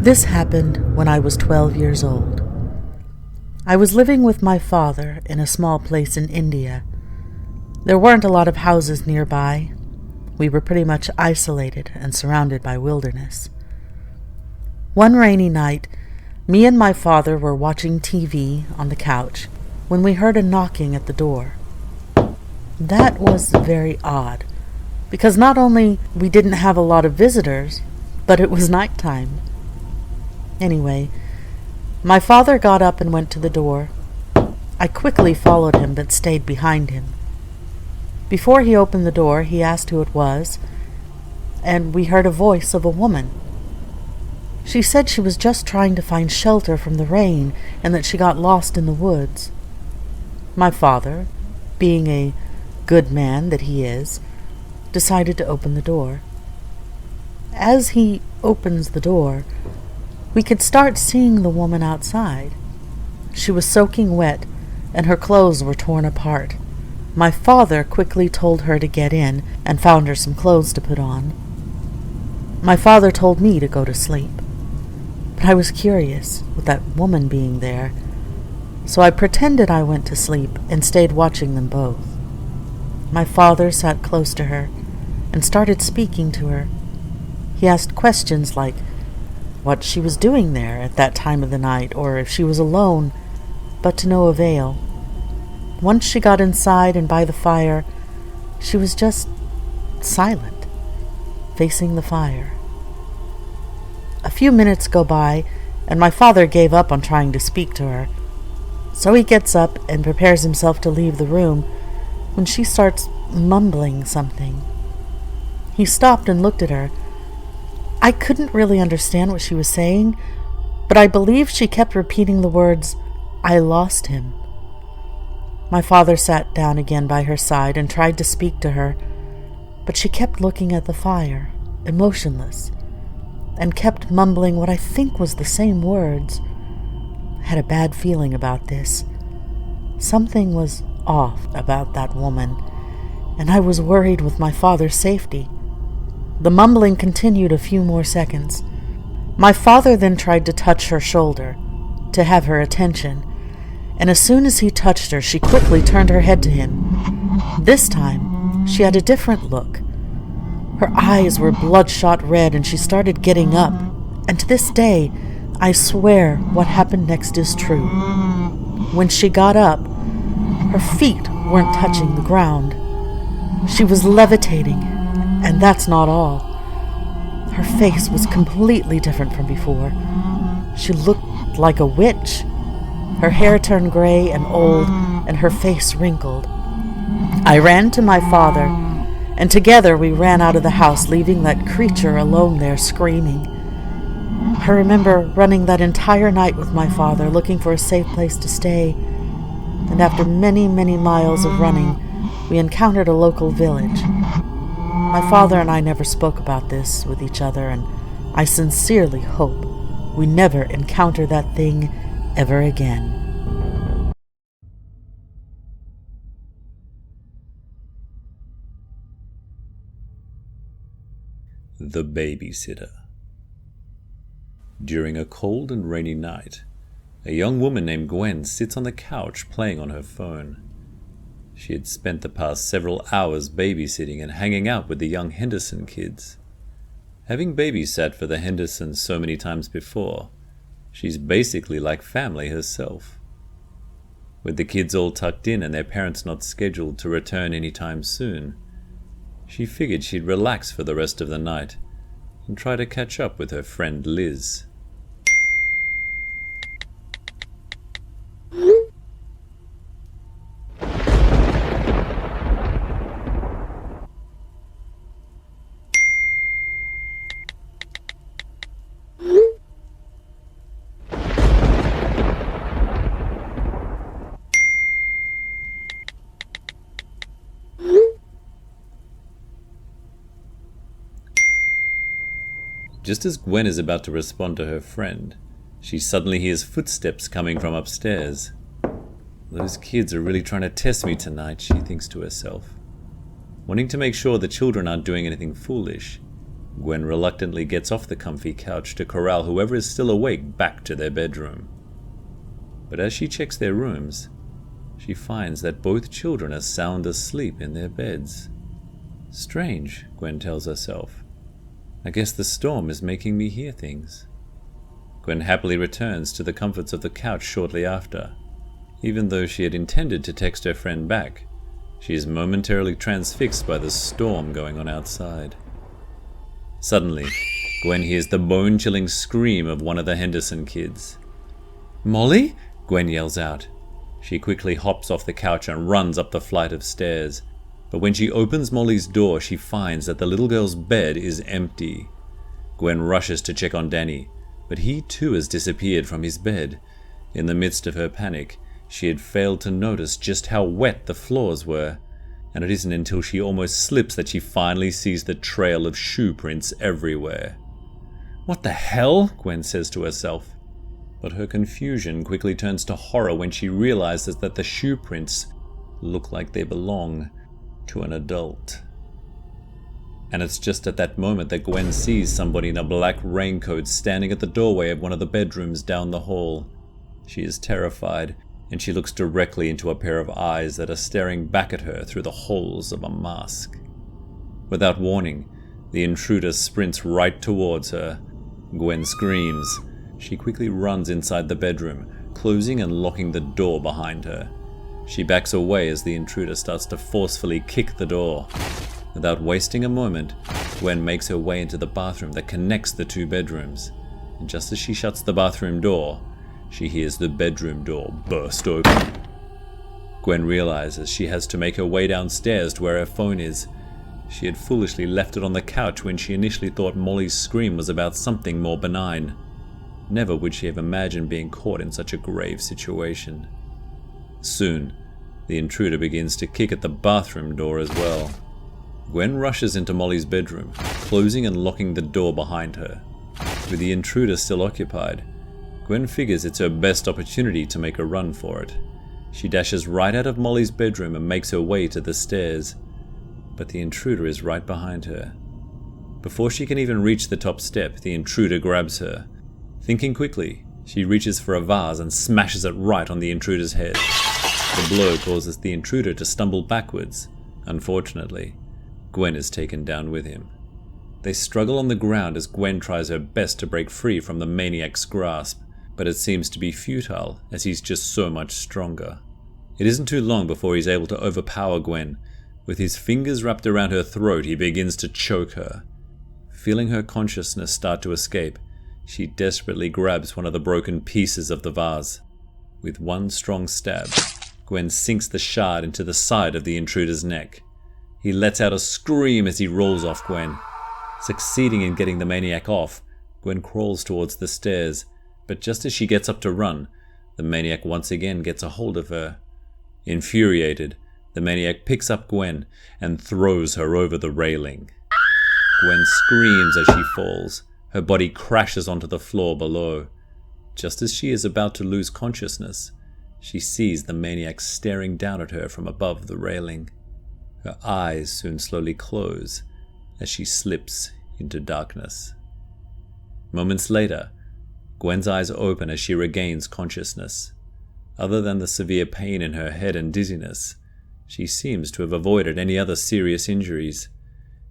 This happened when I was 12 years old. I was living with my father in a small place in India. There weren't a lot of houses nearby. We were pretty much isolated and surrounded by wilderness. One rainy night, me and my father were watching TV on the couch when we heard a knocking at the door. That was very odd, because not only we didn't have a lot of visitors, but it was nighttime. Anyway, my father got up and went to the door. I quickly followed him but stayed behind him. Before he opened the door, he asked who it was, and we heard a voice of a woman. She said she was just trying to find shelter from the rain and that she got lost in the woods. My father, being a good man that he is, decided to open the door. As he opens the door, we could start seeing the woman outside. She was soaking wet, and her clothes were torn apart. My father quickly told her to get in and found her some clothes to put on. My father told me to go to sleep, but I was curious with that woman being there, so I pretended I went to sleep and stayed watching them both. My father sat close to her and started speaking to her. He asked questions like what she was doing there at that time of the night, or if she was alone, but to no avail. Once she got inside and by the fire, she was just silent, facing the fire. A few minutes go by, and my father gave up on trying to speak to her. So he gets up and prepares himself to leave the room when she starts mumbling something. He stopped and looked at her. I couldn't really understand what she was saying, but I believe she kept repeating the words, "I lost him." My father sat down again by her side and tried to speak to her, but she kept looking at the fire, emotionless, and kept mumbling what I think was the same words. I had a bad feeling about this. Something was off about that woman, and I was worried with my father's safety. The mumbling continued a few more seconds. My father then tried to touch her shoulder, to have her attention, and as soon as he touched her, she quickly turned her head to him. This time, she had a different look. Her eyes were bloodshot red, and she started getting up, and to this day, I swear what happened next is true. When she got up, her feet weren't touching the ground. She was levitating, and that's not all. Her face was completely different from before. She looked like a witch. Her hair turned gray and old, and her face wrinkled. I ran to my father, and together we ran out of the house, leaving that creature alone there screaming. I remember running that entire night with my father, looking for a safe place to stay, and after many, many miles of running, we encountered a local village. My father and I never spoke about this with each other, and I sincerely hope we never encounter that thing ever again. The Babysitter. During a cold and rainy night, a young woman named Gwen sits on the couch playing on her phone. She had spent the past several hours babysitting and hanging out with the young Henderson kids. Having babysat for the Hendersons so many times before, she's basically like family herself. With the kids all tucked in and their parents not scheduled to return anytime soon, she figured she'd relax for the rest of the night and try to catch up with her friend Liz. Just as Gwen is about to respond to her friend, she suddenly hears footsteps coming from upstairs. Those kids are really trying to test me tonight, she thinks to herself. Wanting to make sure the children aren't doing anything foolish, Gwen reluctantly gets off the comfy couch to corral whoever is still awake back to their bedroom. But as she checks their rooms, she finds that both children are sound asleep in their beds. Strange, Gwen tells herself. I guess the storm is making me hear things. Gwen happily returns to the comforts of the couch shortly after. Even though she had intended to text her friend back, she is momentarily transfixed by the storm going on outside. Suddenly, Gwen hears the bone-chilling scream of one of the Henderson kids. "Molly?" Gwen yells out. She quickly hops off the couch and runs up the flight of stairs. But when she opens Molly's door, she finds that the little girl's bed is empty. Gwen rushes to check on Danny, but he too has disappeared from his bed. In the midst of her panic, she had failed to notice just how wet the floors were, and it isn't until she almost slips that she finally sees the trail of shoe prints everywhere. "What the hell?" Gwen says to herself. But her confusion quickly turns to horror when she realizes that the shoe prints look like they belong to an adult. And it's just at that moment that Gwen sees somebody in a black raincoat standing at the doorway of one of the bedrooms down the hall. She is terrified, and she looks directly into a pair of eyes that are staring back at her through the holes of a mask. Without warning, the intruder sprints right towards her. Gwen screams. She quickly runs inside the bedroom, closing and locking the door behind her. She backs away as the intruder starts to forcefully kick the door. Without wasting a moment, Gwen makes her way into the bathroom that connects the two bedrooms. And just as she shuts the bathroom door, she hears the bedroom door burst open. Gwen realizes she has to make her way downstairs to where her phone is. She had foolishly left it on the couch when she initially thought Molly's scream was about something more benign. Never would she have imagined being caught in such a grave situation. Soon, the intruder begins to kick at the bathroom door as well. Gwen rushes into Molly's bedroom, closing and locking the door behind her. With the intruder still occupied, Gwen figures it's her best opportunity to make a run for it. She dashes right out of Molly's bedroom and makes her way to the stairs. But the intruder is right behind her. Before she can even reach the top step, the intruder grabs her. Thinking quickly, she reaches for a vase and smashes it right on the intruder's head. The blow causes the intruder to stumble backwards. Unfortunately, Gwen is taken down with him. They struggle on the ground as Gwen tries her best to break free from the maniac's grasp, but it seems to be futile as he's just so much stronger. It isn't too long before he's able to overpower Gwen. With his fingers wrapped around her throat, he begins to choke her. Feeling her consciousness start to escape, she desperately grabs one of the broken pieces of the vase. With one strong stab, Gwen sinks the shard into the side of the intruder's neck. He lets out a scream as he rolls off Gwen. Succeeding in getting the maniac off, Gwen crawls towards the stairs, but just as she gets up to run, the maniac once again gets a hold of her. Infuriated, the maniac picks up Gwen and throws her over the railing. Gwen screams as she falls. Her body crashes onto the floor below. Just as she is about to lose consciousness, she sees the maniac staring down at her from above the railing. Her eyes soon slowly close as she slips into darkness. Moments later, Gwen's eyes open as she regains consciousness. Other than the severe pain in her head and dizziness, she seems to have avoided any other serious injuries.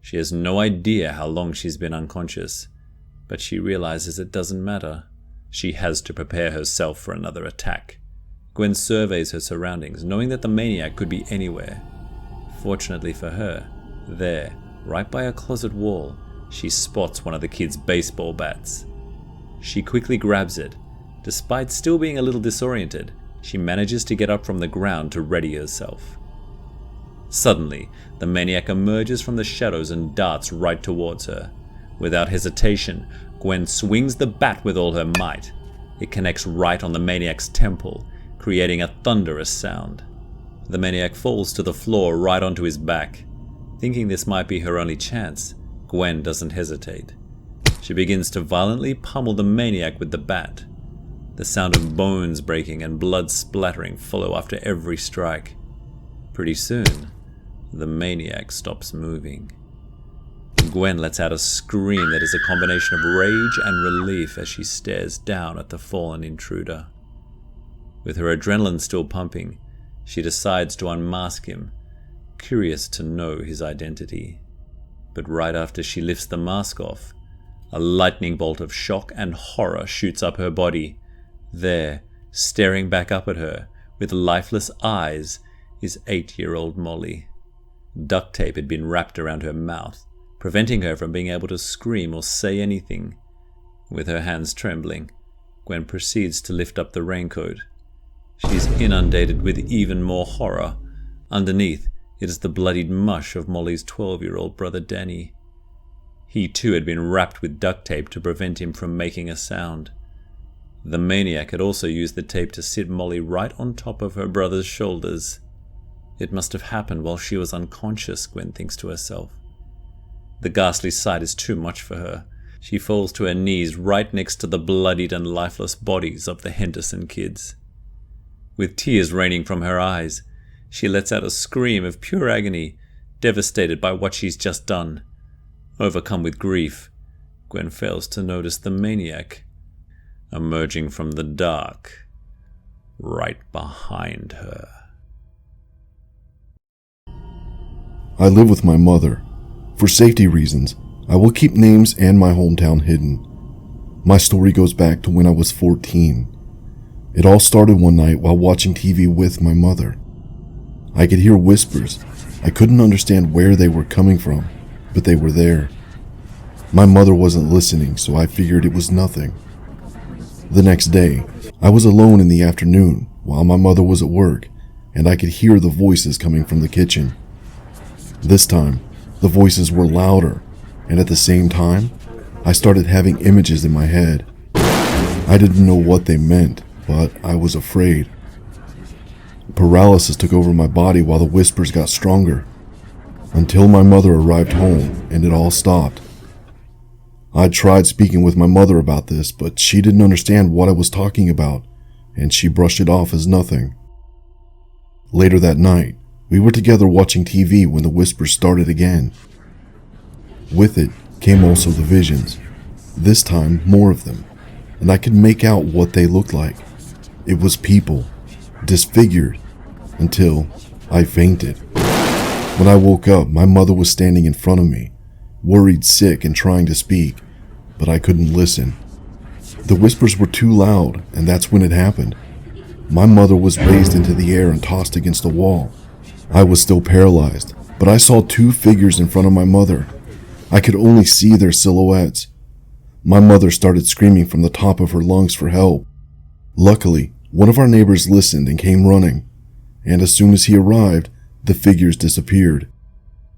She has no idea how long she's been unconscious, but she realizes it doesn't matter. She has to prepare herself for another attack. Gwen surveys her surroundings, knowing that the maniac could be anywhere. Fortunately for her, there, right by a closet wall, she spots one of the kids' baseball bats. She quickly grabs it. Despite still being a little disoriented, she manages to get up from the ground to ready herself. Suddenly, the maniac emerges from the shadows and darts right towards her. Without hesitation, Gwen swings the bat with all her might. It connects right on the maniac's temple, creating a thunderous sound. The maniac falls to the floor right onto his back. Thinking this might be her only chance, Gwen doesn't hesitate. She begins to violently pummel the maniac with the bat. The sound of bones breaking and blood splattering follow after every strike. Pretty soon, the maniac stops moving. Gwen lets out a scream that is a combination of rage and relief as she stares down at the fallen intruder. With her adrenaline still pumping, she decides to unmask him, curious to know his identity. But right after she lifts the mask off, a lightning bolt of shock and horror shoots up her body. There, staring back up at her, with lifeless eyes, is 8-year-old Molly. Duct tape had been wrapped around her mouth, preventing her from being able to scream or say anything. With her hands trembling, Gwen proceeds to lift up the raincoat. She is inundated with even more horror. Underneath, it is the bloodied mush of Molly's 12-year-old brother Danny. He too had been wrapped with duct tape to prevent him from making a sound. The maniac had also used the tape to sit Molly right on top of her brother's shoulders. It must have happened while she was unconscious, Gwen thinks to herself. The ghastly sight is too much for her. She falls to her knees right next to the bloodied and lifeless bodies of the Henderson kids. With tears raining from her eyes, she lets out a scream of pure agony, devastated by what she's just done. Overcome with grief, Gwen fails to notice the maniac emerging from the dark right behind her. I live with my mother. For safety reasons, I will keep names and my hometown hidden. My story goes back to when I was 14. It all started one night while watching TV with my mother. I could hear whispers. I couldn't understand where they were coming from, but they were there. My mother wasn't listening, so I figured it was nothing. The next day, I was alone in the afternoon while my mother was at work, and I could hear the voices coming from the kitchen. This time, the voices were louder, and at the same time, I started having images in my head. I didn't know what they meant, but I was afraid. Paralysis took over my body while the whispers got stronger, until my mother arrived home and it all stopped. I tried speaking with my mother about this, but she didn't understand what I was talking about, and she brushed it off as nothing. Later that night, we were together watching TV when the whispers started again. With it came also the visions, this time more of them, and I could make out what they looked like. It was people, disfigured, until I fainted. When I woke up, my mother was standing in front of me, worried, sick, and trying to speak, but I couldn't listen. The whispers were too loud, and that's when it happened. My mother was raised into the air and tossed against the wall. I was still paralyzed, but I saw two figures in front of my mother. I could only see their silhouettes. My mother started screaming from the top of her lungs for help. Luckily, one of our neighbors listened and came running, and as soon as he arrived, the figures disappeared.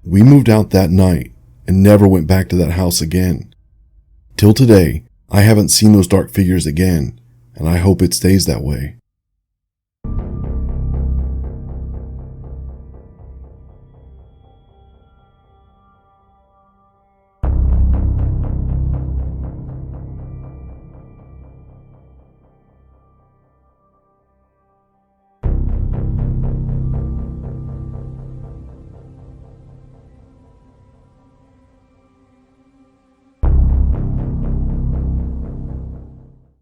We moved out that night and never went back to that house again. Till today, I haven't seen those dark figures again, and I hope it stays that way.